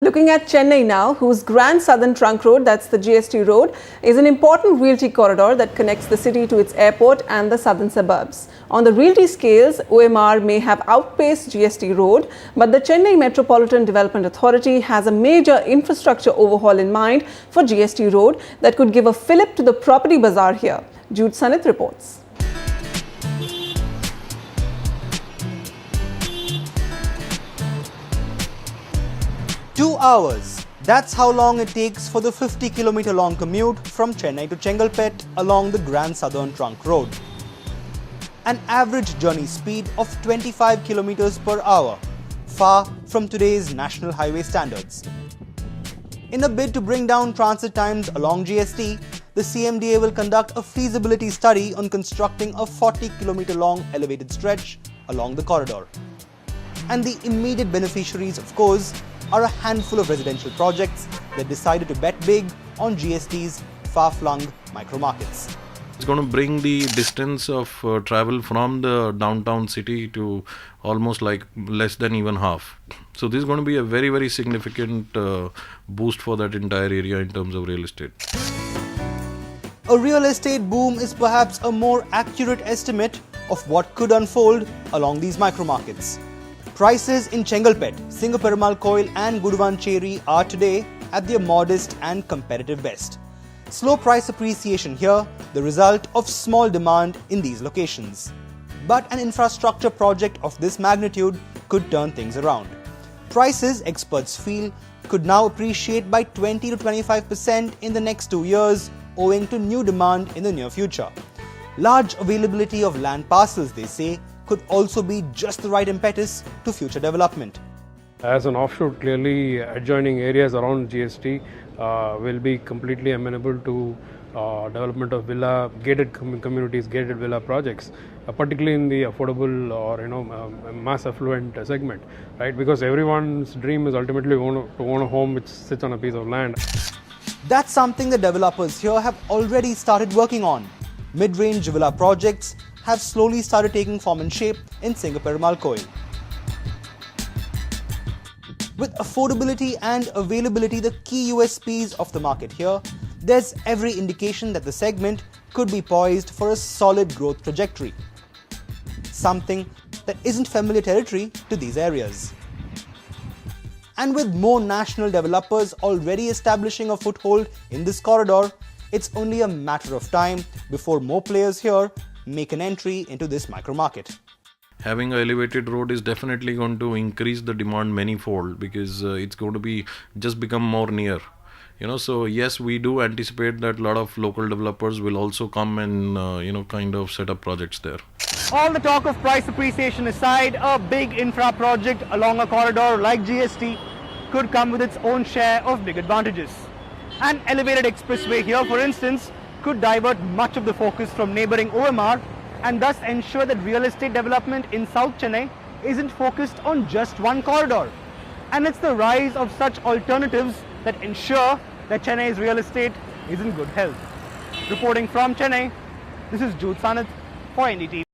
Looking at Chennai now, whose Grand Southern Trunk Road, that's the GST road, is an important realty corridor that connects the city to its airport and the southern suburbs. On the realty scales, OMR may have outpaced GST road, but the Chennai Metropolitan Development Authority has a major infrastructure overhaul in mind for GST road that could give a fillip to the property bazaar here. Jude Sanith reports. Two hours. That's how long it takes for the 50-kilometer long commute from Chennai to Chengalpet along the Grand Southern Trunk Road. An average journey speed of 25 kilometers per hour, far from today's national highway standards. In a bid to bring down transit times along GST, the CMDA will conduct a feasibility study on constructing a 40-kilometer long elevated stretch along the corridor. And the immediate beneficiaries, of course, are a handful of residential projects that decided to bet big on GST's far-flung micro-markets. It's going to bring the distance of travel from the downtown city to almost like less than even half. So this is going to be a very, very significant boost for that entire area in terms of real estate. A real estate boom is perhaps a more accurate estimate of what could unfold along these micro-markets. Prices in Chengalpet, Singaperumal Koil and Guduvancheri are today at their modest and competitive best. Slow price appreciation here, the result of small demand in these locations. But an infrastructure project of this magnitude could turn things around. Prices, experts feel, could now appreciate by 20 to 25% in the next 2 years owing to new demand in the near future. Large availability of land parcels, they say, could also be just the right impetus to future development. As an offshoot, clearly adjoining areas around GST will be completely amenable to development of gated communities, gated villa projects, particularly in the affordable or mass affluent segment, right? Because everyone's dream is ultimately to own a home which sits on a piece of land. That's something the developers here have already started working on. Mid-range villa projects have slowly started taking form and shape in Singaperumal Koil. With affordability and availability the key USPs of the market here, there's every indication that the segment could be poised for a solid growth trajectory. Something that isn't familiar territory to these areas. And with more national developers already establishing a foothold in this corridor, it's only a matter of time before more players here make an entry into this micro-market. Having an elevated road is definitely going to increase the demand manyfold because it's going to be just become more near. So yes, we do anticipate that a lot of local developers will also come and kind of set up projects there. All the talk of price appreciation aside, a big infra project along a corridor like GST could come with its own share of big advantages. An elevated expressway here, for instance, could divert much of the focus from neighbouring OMR and thus ensure that real estate development in South Chennai isn't focused on just one corridor. And it's the rise of such alternatives that ensure that Chennai's real estate is in good health. Reporting from Chennai, this is Jude Sanith for NDTV.